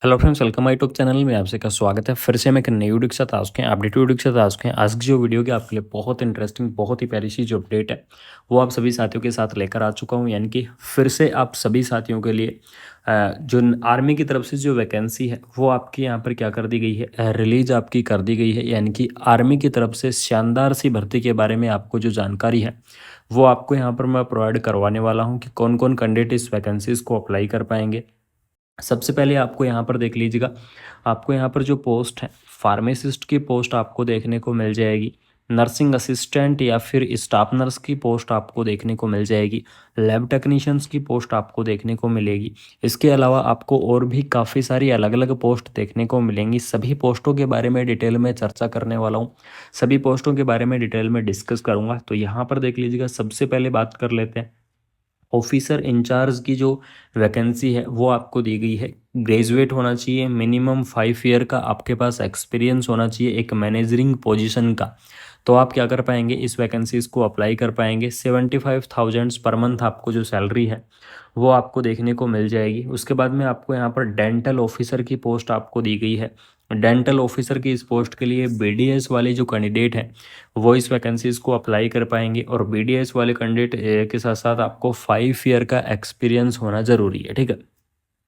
Hello friends, welcome my YouTube channel में। आपसे का स्वागत है। फिर से मैं एक नई वीडियो के साथ आ चुके हैं, अपडेट वीडियो के साथ आ चुके हैं। आज की जो वीडियो की आपके लिए बहुत इंटरेस्टिंग, बहुत ही प्यारी सी जो अपडेट है वो आप सभी साथियों के साथ लेकर आ चुका हूं। यानी कि फिर से आप सभी साथियों के लिए जो आर्मी की तरफ से जो वैकेंसी है वो आपकी यहाँ पर क्या कर दी गई है, रिलीज आपकी कर दी गई है। यानी कि आर्मी की तरफ से शानदार सी भर्ती के बारे में आपको जो जानकारी है वो आपको यहाँ पर मैं प्रोवाइड करवाने वाला हूँ कि कौन कौन कैंडिडेट इस वैकेंसीज़ को अप्लाई कर पाएंगे। सबसे पहले आपको यहाँ पर देख लीजिएगा, आपको यहाँ पर जो पोस्ट है फार्मासिस्ट की पोस्ट आपको देखने को मिल जाएगी, नर्सिंग असिस्टेंट या फिर स्टाफ नर्स की पोस्ट आपको देखने को मिल जाएगी, लैब टेक्नीशियंस की पोस्ट आपको देखने को मिलेगी। इसके अलावा आपको और भी काफ़ी सारी अलग अलग पोस्ट देखने को मिलेंगी। सभी पोस्टों के बारे में डिटेल में चर्चा करने वाला हूँ, सभी पोस्टों के बारे में डिटेल में डिस्कस करूँगा। तो यहाँ पर देख लीजिएगा, सबसे पहले बात कर लेते हैं ऑफिसर इंचार्ज की जो वैकेंसी है वो आपको दी गई है। ग्रेजुएट होना चाहिए, मिनिमम 5 ईयर का आपके पास एक्सपीरियंस होना चाहिए एक मैनेजरिंग पोजीशन का। तो आप क्या कर पाएंगे, इस वैकेंसीज को अप्लाई कर पाएंगे। 75,000 पर मंथ आपको जो सैलरी है वो आपको देखने को मिल जाएगी। उसके बाद में आपको यहाँ पर डेंटल ऑफिसर की पोस्ट आपको दी गई है। डेंटल ऑफिसर की इस पोस्ट के लिए बीडीएस वाले जो कैंडिडेट हैं वो इस वैकेंसीज को अप्लाई कर पाएंगे। और बीडीएस वाले कैंडिडेट के साथ साथ आपको 5 ईयर का एक्सपीरियंस होना ज़रूरी है, ठीक है।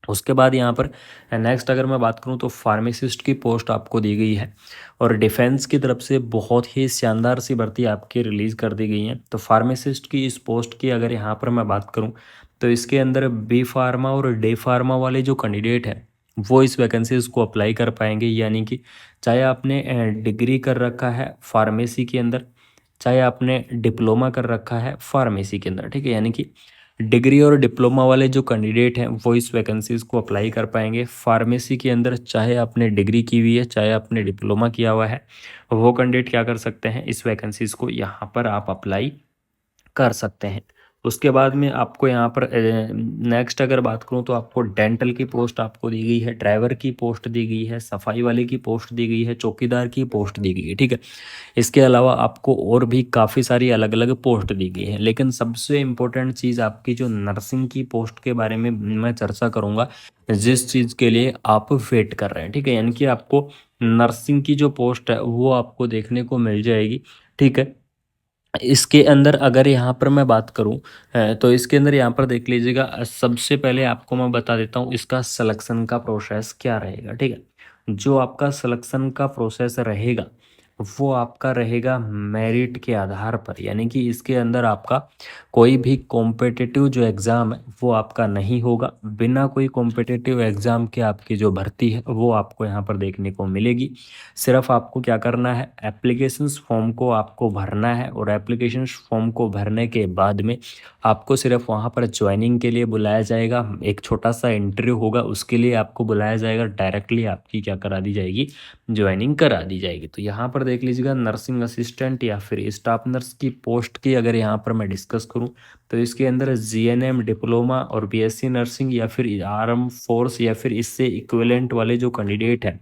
उसके बाद यहाँ पर नेक्स्ट अगर मैं बात करूँ तो फार्मासिस्ट की पोस्ट आपको दी गई है और डिफेंस की तरफ से बहुत ही शानदार सी भर्ती आपकी रिलीज़ कर दी गई है। तो फार्मासिस्ट की इस पोस्ट की अगर यहाँ पर मैं बात करूँ तो इसके अंदर बी फार्मा और डे फार्मा वाले जो कैंडिडेट हैं वो इस वैकेंसीज को अप्लाई कर पाएंगे। यानी कि चाहे आपने डिग्री कर रखा है फार्मेसी के अंदर, चाहे आपने डिप्लोमा कर रखा है फार्मेसी के अंदर, ठीक है। यानी कि डिग्री और डिप्लोमा वाले जो कैंडिडेट हैं वो इस वैकेंसीज़ को अप्लाई कर पाएंगे। फार्मेसी के अंदर चाहे आपने डिग्री की हुई है चाहे आपने डिप्लोमा किया हुआ है, वो कैंडिडेट क्या कर सकते हैं, इस वैकेंसीज़ को यहाँ पर आप अप्लाई कर सकते हैं। उसके बाद में आपको यहाँ पर नेक्स्ट अगर बात करूँ तो आपको डेंटल की पोस्ट आपको दी गई है, ड्राइवर की पोस्ट दी गई है, सफाई वाले की पोस्ट दी गई है, चौकीदार की पोस्ट दी गई है, ठीक है। इसके अलावा आपको और भी काफ़ी सारी अलग अलग पोस्ट दी गई है। लेकिन सबसे इम्पोर्टेंट चीज़ आपकी जो नर्सिंग की पोस्ट के बारे में मैं चर्चा करूँगा, जिस चीज़ के लिए आप वेट कर रहे हैं, ठीक है। यानी कि आपको नर्सिंग की जो पोस्ट है वो आपको देखने को मिल जाएगी, ठीक है। इसके अंदर अगर यहाँ पर मैं बात करूँ तो इसके अंदर यहाँ पर देख लीजिएगा, सबसे पहले आपको मैं बता देता हूँ इसका सिलेक्शन का प्रोसेस क्या रहेगा, ठीक है। जो आपका सिलेक्शन का प्रोसेस रहेगा वो आपका रहेगा मेरिट के आधार पर। यानी कि इसके अंदर आपका कोई भी कॉम्पिटिटिव जो एग्ज़ाम है वो आपका नहीं होगा। बिना कोई कॉम्पिटिटिव एग्ज़ाम के आपकी जो भर्ती है वो आपको यहाँ पर देखने को मिलेगी। सिर्फ आपको क्या करना है, एप्लीकेशंस फॉर्म को आपको भरना है और एप्लीकेशन फॉर्म को भरने के बाद में आपको सिर्फ वहाँ पर ज्वाइनिंग के लिए बुलाया जाएगा। एक छोटा सा इंटरव्यू होगा, उसके लिए आपको बुलाया जाएगा। डायरेक्टली आपकी क्या करा दी जाएगी, ज्वाइनिंग करा दी जाएगी। तो यहाँ पर देख लीजिएगा, नर्सिंग असिस्टेंट या फिर स्टाफ नर्स की पोस्ट की अगर यहाँ पर मैं डिस्कस करूँ तो इसके अंदर जीएनएम डिप्लोमा और बीएससी नर्सिंग या फिर आर्म फोर्स या फिर इससे इक्विवेलेंट वाले जो कैंडिडेट हैं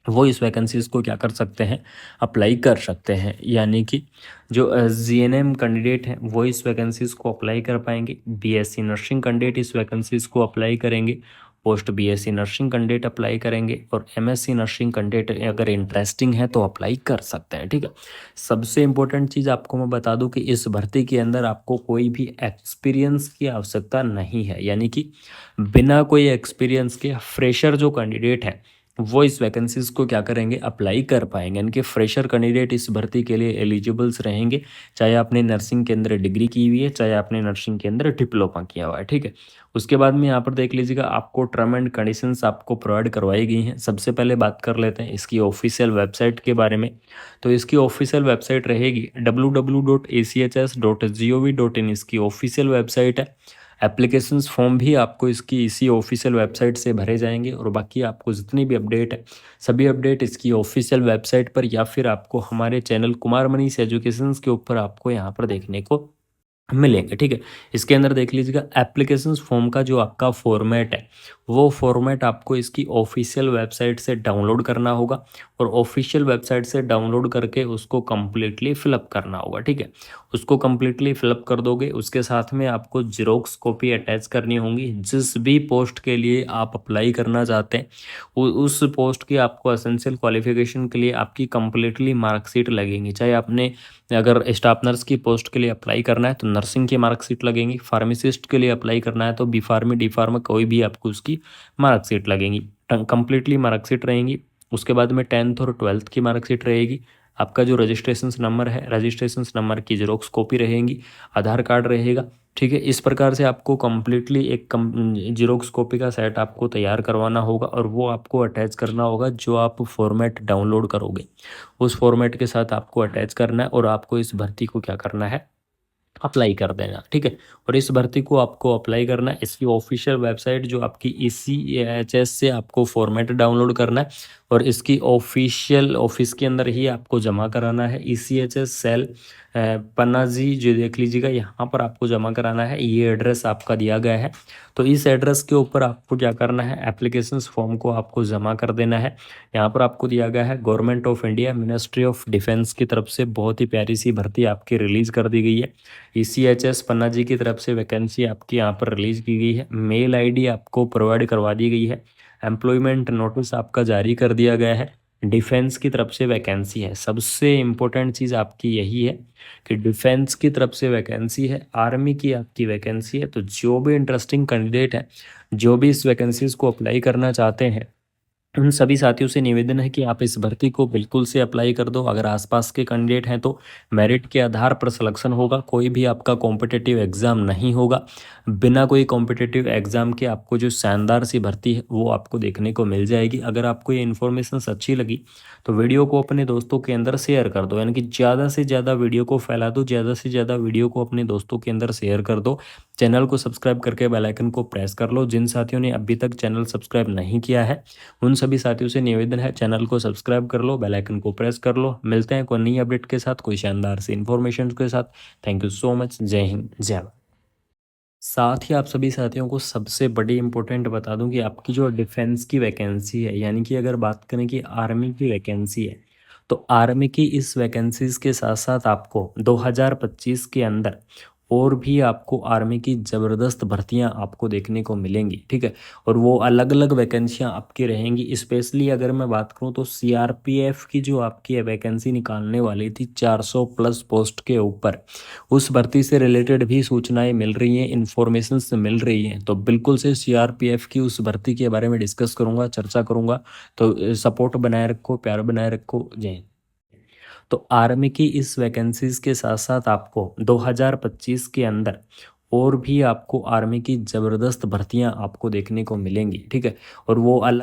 वो इस वैकेंसीज़ को क्या कर सकते हैं, अप्लाई कर सकते हैं। यानी कि जो जीएनएम कैंडिडेट हैं वो इस वैकेंसीज़ को अप्लाई कर पाएंगे, बीएससी नर्सिंग कैंडिडेट इस वैकेंसीज़ को अप्लाई करेंगे, post BSc nursing candidate apply करेंगे और एमएससी नर्सिंग कैंडिडेट अगर इंटरेस्टिंग है तो अप्लाई कर सकते हैं, ठीक है। सबसे इंपॉर्टेंट चीज़ आपको मैं बता दूं कि इस भर्ती के अंदर आपको कोई भी एक्सपीरियंस की आवश्यकता नहीं है। यानी कि बिना कोई एक्सपीरियंस के फ्रेशर जो कैंडिडेट है वो इस वैकेंसीज को क्या करेंगे, अप्लाई कर पाएंगे। यानी कि फ्रेशर कैंडिडेट इस भर्ती के लिए एलिजिबल्स रहेंगे, चाहे आपने नर्सिंग के अंदर डिग्री की हुई है चाहे आपने नर्सिंग के अंदर डिप्लोमा किया हुआ है, ठीक है। उसके बाद में यहाँ पर देख लीजिएगा, आपको टर्म एंड कंडीशंस आपको प्रोवाइड करवाई गई हैं। सबसे पहले बात कर लेते हैं इसकी ऑफिशियल वेबसाइट के बारे में। तो इसकी ऑफिशियल वेबसाइट रहेगी www.achs.gov.in, इसकी ऑफिशियल वेबसाइट है। एप्लीकेशंस फॉर्म भी आपको इसकी इसी ऑफिशियल वेबसाइट से भरे जाएंगे और बाकी आपको जितनी भी अपडेट है सभी अपडेट इसकी ऑफिशियल वेबसाइट पर या फिर आपको हमारे चैनल कुमार मनीष एजुकेशंस के ऊपर आपको यहाँ पर देखने को मिलेंगे, ठीक है। इसके अंदर देख लीजिएगा एप्लीकेशंस फॉर्म का जो आपका फॉर्मेट है, वो फॉर्मेट आपको इसकी ऑफिशियल वेबसाइट से डाउनलोड करना होगा और ऑफिशियल वेबसाइट से डाउनलोड करके उसको कंप्लीटली फिलअप करना होगा, ठीक है। उसको कंप्लीटली फिलअप कर दोगे, उसके साथ में आपको ज़ेरॉक्स कॉपी अटैच करनी होंगी। जिस भी पोस्ट के लिए आप अप्लाई करना चाहते हैं उस पोस्ट की आपको एसेंशियल क्वालिफिकेशन के लिए आपकी कंप्लीटली मार्कशीट लगेंगी। चाहे आपने अगर स्टाफ नर्स की पोस्ट के लिए अप्लाई करना है तो नर्सिंग की मार्कशीट लगेंगी, फार्मासिस्ट के लिए अप्लाई करना है तो बी फार्मा डी फार्मा कोई भी आपको उसकी मार्कशीट लगेंगी, कंप्लीटली मार्कशीट रहेंगी। उसके बाद में 10th और 12th की मार्कशीट रहेगी। आपका जो रजिस्ट्रेशन नंबर है, रजिस्ट्रेशन नंबर की जेरोक्स कॉपी रहेंगी, आधार कार्ड रहेगा, ठीक है। इस प्रकार से आपको कंप्लीटली एक जेरोक्स कॉपी का सेट आपको तैयार करवाना होगा और वो आपको अटैच करना होगा जो आप फॉर्मेट डाउनलोड करोगे उस फॉर्मेट के साथ आपको अटैच करना है और आपको इस भर्ती को क्या करना है, अप्लाई कर देना, ठीक है। और इस भर्ती को आपको अप्लाई करना है, इसकी ऑफिशियल वेबसाइट जो आपकी ECHS से आपको फॉर्मेट डाउनलोड करना है और इसकी ऑफिशियल ऑफिस के अंदर ही आपको जमा कराना है। ECHS सेल पन्नाजी जो देख लीजिएगा, यहाँ पर आपको जमा कराना है। ये एड्रेस आपका दिया गया है, तो इस एड्रेस के ऊपर आपको क्या करना है, एप्लीकेशंस फॉर्म को आपको जमा कर देना है। यहाँ पर आपको दिया गया है government of India ministry of defence की तरफ से बहुत ही प्यारी सी भर्ती आपकी रिलीज़ कर दी गई है। ECHS पन्ना जी की तरफ से वैकेंसी आपकी यहाँ पर रिलीज की गई है। मेल आईडी आपको प्रोवाइड करवा दी गई है। एम्प्लॉयमेंट नोटिस आपका जारी कर दिया गया है। डिफेंस की तरफ से वैकेंसी है। सबसे इम्पोर्टेंट चीज़ आपकी यही है कि डिफेंस की तरफ से वैकेंसी है, आर्मी की आपकी वैकेंसी है। तो जो भी इंटरेस्टिंग कैंडिडेट है, जो भी इस वैकेंसीज को अप्लाई करना चाहते हैं, उन सभी साथियों से निवेदन है कि आप इस भर्ती को बिल्कुल से अप्लाई कर दो। अगर आसपास के कैंडिडेट हैं तो मेरिट के आधार पर सिलेक्शन होगा, कोई भी आपका कॉम्पिटिटिव एग्ज़ाम नहीं होगा। बिना कोई कॉम्पिटिटिव एग्ज़ाम के आपको जो शानदार सी भर्ती है वो आपको देखने को मिल जाएगी। अगर आपको ये इन्फॉर्मेशन अच्छी लगी तो वीडियो को अपने दोस्तों के अंदर शेयर कर दो, यानी कि ज़्यादा से ज़्यादा वीडियो को फैला दो, ज़्यादा से ज़्यादा वीडियो को अपने दोस्तों के अंदर शेयर कर दो। चैनल को सब्सक्राइब करके बेल आइकन को प्रेस कर लो। जिन साथियों ने अभी तक चैनल सब्सक्राइब नहीं किया है उन सभी साथियों से निवेदन है चैनल को सब्सक्राइब कर लो, बेल आइकन को प्रेस कर लो। मिलते हैं कोई नई अपडेट के साथ, कोई शानदार सी इन्फॉर्मेशन के साथ। Thank you so much. जय हिंद, जय भारत। साथ ही आप सभी साथियों को सबसे बड़ी इंपॉर्टेंट बता दूं कि आपकी जो डिफेंस की वैकेंसी है, यानी कि अगर बात करें कि आर्मी की वैकेंसी है, तो आर्मी की इस वैकेंसीज के साथ साथ आपको 2025 के अंदर और भी आपको आर्मी की ज़बरदस्त भर्तियां आपको देखने को मिलेंगी, ठीक है। और वो अलग अलग वैकेंसियां आपकी रहेंगी। स्पेशली अगर मैं बात करूं तो CRPF की जो आपकी वैकेंसी निकालने वाली थी 400 प्लस पोस्ट के ऊपर, उस भर्ती से रिलेटेड भी सूचनाएं मिल रही हैं, इन्फॉर्मेशन मिल रही हैं। तो बिल्कुल से CRPF की उस भर्ती के बारे में डिस्कस करूंगा, चर्चा करूंगा। तो सपोर्ट बनाए रखो, प्यार बनाए रखो। जय हिंद। तो आर्मी की इस वैकेंसीज के साथ साथ आपको 2025 के अंदर और भी आपको आर्मी की ज़बरदस्त भर्तियां आपको देखने को मिलेंगी, ठीक है। और वो अलग